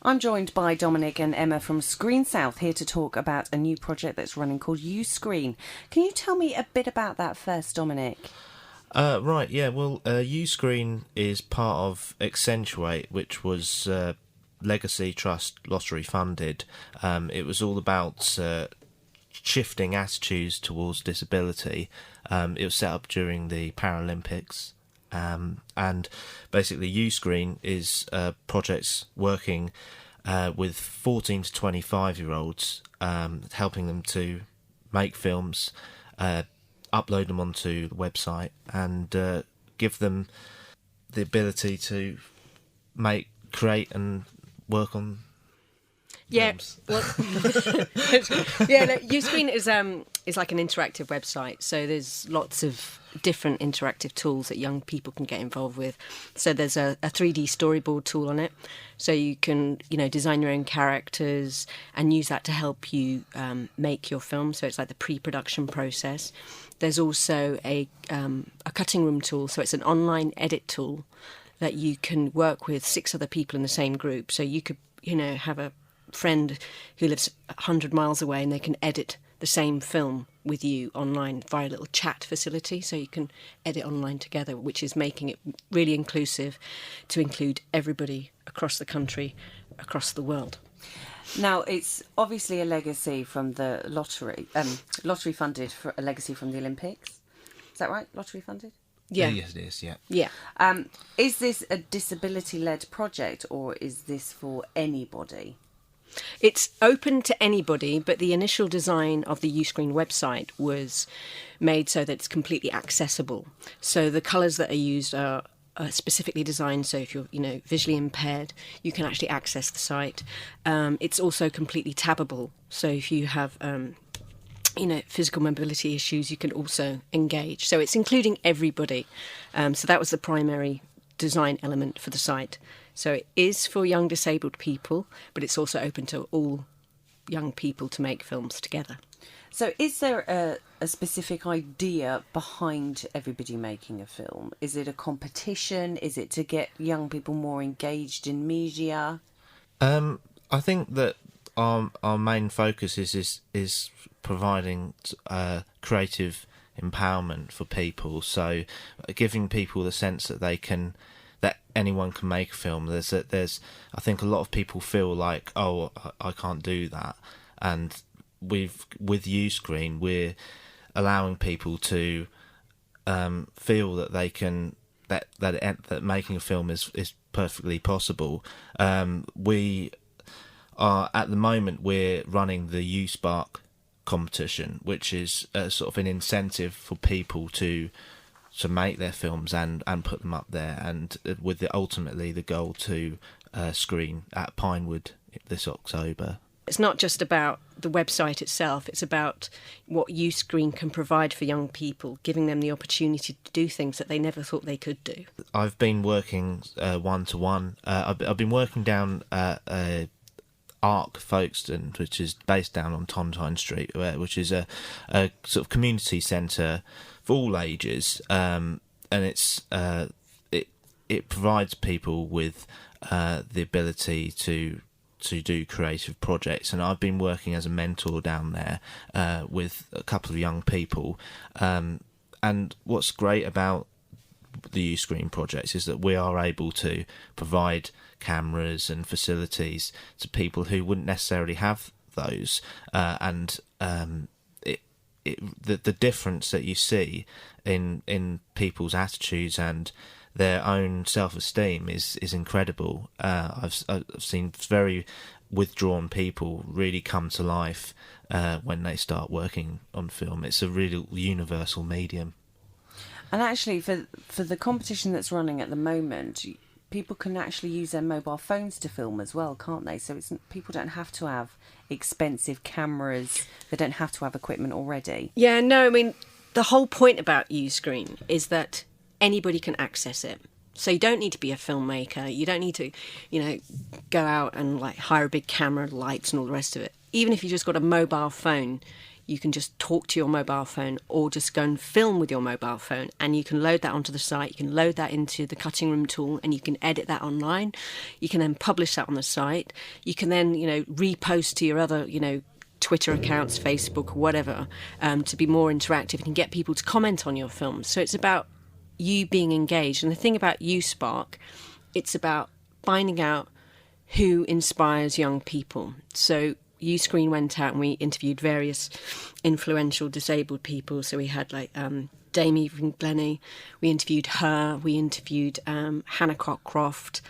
I'm joined by Dominic and Emma from Screen South, here to talk about a new project that's running called UScreen. Can you tell me a bit about that first, Dominic? UScreen is part of Accentuate, which was Legacy Trust lottery funded. It was all about shifting attitudes towards disability. It was set up during the Paralympics. And basically UScreen is projects working with 14 to 25-year-olds, helping them to make films, upload them onto the website, and give them the ability to create and work on films. UScreen is like an interactive website, so there's lots of different interactive tools that young people can get involved with. So there's a 3D storyboard tool on it, so you can design your own characters and use that to help you make your film. So it's like the pre-production process. There's also a cutting room tool, so it's an online edit tool that you can work with 6 other people in the same group. So you could have a friend who lives 100 miles away and they can edit the same film with you online via a little chat facility, so you can edit online together, which is making it really inclusive to include everybody across the country, across the world. Now, it's obviously a legacy from the lottery funded, for a legacy from the Olympics. Is that right? Lottery funded? Yeah. Yes, it is, yeah. Yeah. Is this a disability-led project, or is this for anybody? It's open to anybody, but the initial design of the UScreen website was made so that it's completely accessible. So the colours that are used are specifically designed so if you're visually impaired, you can actually access the site. It's also completely tabbable, so if you have physical mobility issues, you can also engage. So it's including everybody. So that was the primary design element for the site. So it is for young disabled people, but it's also open to all young people to make films together. So is there a specific idea behind everybody making a film? Is it a competition? Is it to get young people more engaged in media? I think that our main focus is providing creative empowerment for people. So giving people the sense that that anyone can make a film. There's I think a lot of people feel like, I can't do that, and with UScreen we're allowing people to feel that they can that making a film is perfectly possible. We are at the moment we're running the USpark competition, which is sort of an incentive for people to make their films and put them up there, and with ultimately the goal to screen at Pinewood this October. It's not just about the website itself, it's about what UScreen can provide for young people, giving them the opportunity to do things that they never thought they could do. I've been working one-to-one. I've been working down Arc Folkestone, which is based down on Tontine Street, which is a sort of community centre for all ages, and it's it provides people with the ability to do creative projects. And I've been working as a mentor down there with a couple of young people, and what's great about the UScreen projects is that we are able to provide cameras and facilities to people who wouldn't necessarily have those, the difference that you see in people's attitudes and their own self-esteem is incredible. I've seen very withdrawn people really come to life when they start working on film. It's a really universal medium. And actually, for the competition that's running at the moment, people can actually use their mobile phones to film as well, can't they? So people don't have to have expensive cameras. They don't have to have equipment already. Yeah, no, I mean, the whole point about UScreen is that anybody can access it. So you don't need to be a filmmaker. You don't need to, go out and hire a big camera, lights and all the rest of it. Even if you just got a mobile phone, you can just talk to your mobile phone or just go and film with your mobile phone, and you can load that onto the site. You can load that into the cutting room tool, and you can edit that online. You can then publish that on the site. You can then, repost to your other, Twitter accounts, Facebook, whatever, to be more interactive and get people to comment on your films. So it's about you being engaged. And the thing about USpark, it's about finding out who inspires young people. So UScreen went out and we interviewed various influential disabled people. So we had Damie from Glennie, we interviewed her, we interviewed Hannah Cockcroft,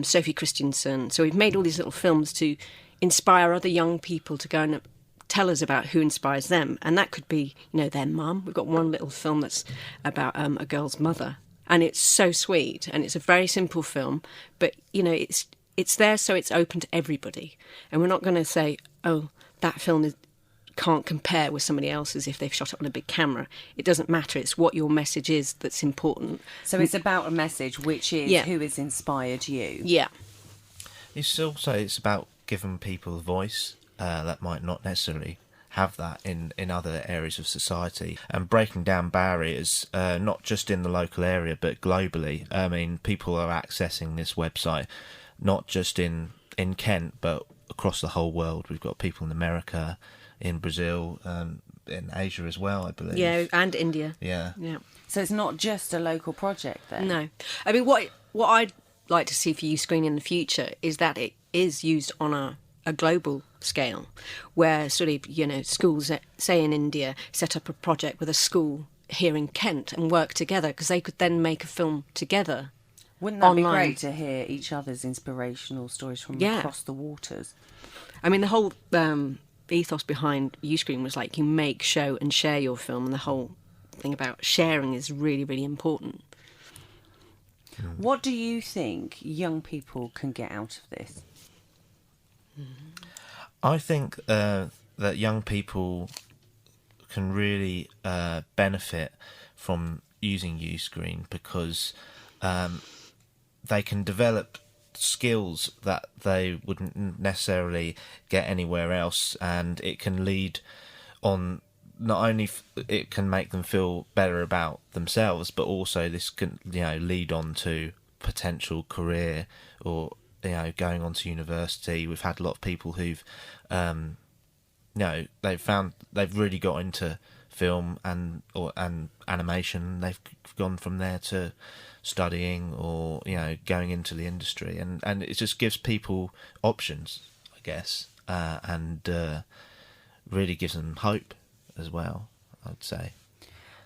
Sophie Christensen. So we've made all these little films to inspire other young people to go and tell us about who inspires them. And that could be, their mum. We've got one little film that's about a girl's mother. And it's so sweet. And it's a very simple film. But, it's there so it's open to everybody. And we're not going to say, oh, that film can't compare with somebody else's if they've shot it on a big camera. It doesn't matter. It's what your message is that's important. So it's about a message, which is who has inspired you. Yeah. It's about giving people a voice that might not necessarily have that in other areas of society, and breaking down barriers, not just in the local area but globally. I mean, people are accessing this website not just in Kent but across the whole world. We've got people in America, in Brazil, in Asia as well, I believe. Yeah, and India. Yeah. So it's not just a local project then? No. I mean, what I'd like to see for UScreen in the future is that it is used on a global scale, where sort of, schools, say in India, set up a project with a school here in Kent and work together, because they could then make a film together. Wouldn't that online. be great to hear each other's inspirational stories from across the waters? I mean, the whole ethos behind UScreen was you make, show and share your film, and the whole thing about sharing is really, really important. What do you think young people can get out of this? I think that young people can really benefit from using UScreen because they can develop skills that they wouldn't necessarily get anywhere else, and it can lead on. Not only it can make them feel better about themselves, but also this can lead on to potential career or going on to university. We've had a lot of people who've they've really got into film and animation. They've gone from there to studying or going into the industry, and it just gives people options, I guess, and really gives them hope as well, I'd say.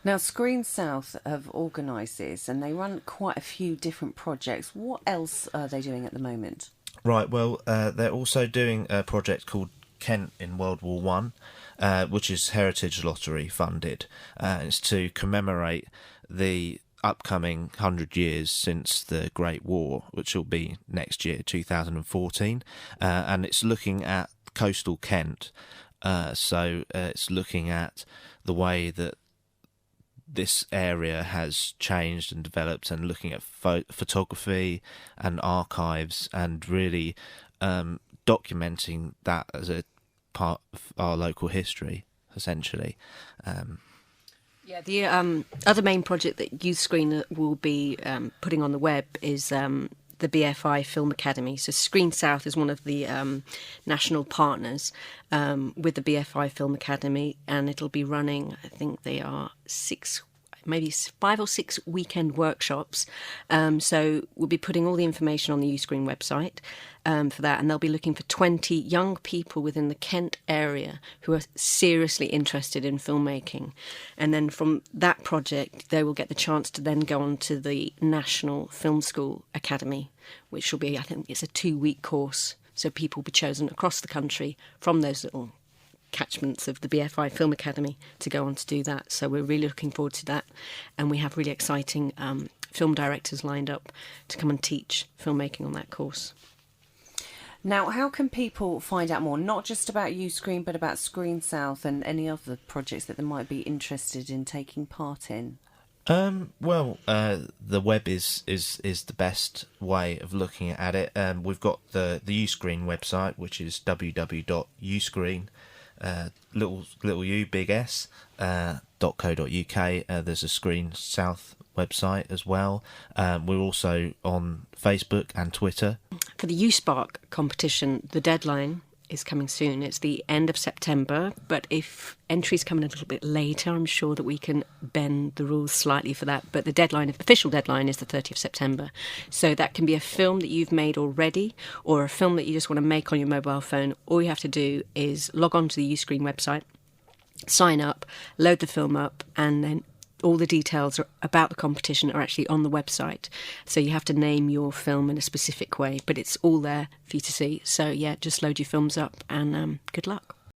Now, Screen South have organised this, and they run quite a few different projects. What else are they doing at the moment? Right, well, they're also doing a project called Kent in World War One, which is Heritage Lottery funded. It's to commemorate the upcoming 100 years since the Great War, which will be next year, 2014, and it's looking at coastal Kent. So it's looking at the way that this area has changed and developed, and looking at photography and archives, and really documenting that as a part of our local history, essentially. Yeah, the other main project that UScreen will be putting on the web is the BFI Film Academy. So Screen South is one of the national partners with the BFI Film Academy, and it'll be running, I think they are 5 or 6 weekend workshops. So we'll be putting all the information on the UScreen website for that, and they'll be looking for 20 young people within the Kent area who are seriously interested in filmmaking. And then from that project, they will get the chance to then go on to the National Film School Academy, which will be, I think it's a 2-week course. So people will be chosen across the country from those little catchments of the BFI Film Academy to go on to do that. So we're really looking forward to that, and we have really exciting film directors lined up to come and teach filmmaking on that course. Now, how can people find out more, not just about UScreen, but about Screen South and any other projects that they might be interested in taking part in? Well, the web is the best way of looking at it. We've got the UScreen website, which is www.uscreen.com. little U, big S, .co.uk. There's a Screen South website as well. We're also on Facebook and Twitter. For the USpark competition, the deadline is coming soon. It's the end of September, but if entries come in a little bit later, I'm sure that we can bend the rules slightly for that. But the deadline, the official deadline, is the 30th of September. So that can be a film that you've made already, or a film that you just want to make on your mobile phone. All you have to do is log on to the UScreen website, sign up, load the film up, and then all the details about the competition are actually on the website. So you have to name your film in a specific way, but it's all there for you to see. So yeah, just load your films up and good luck.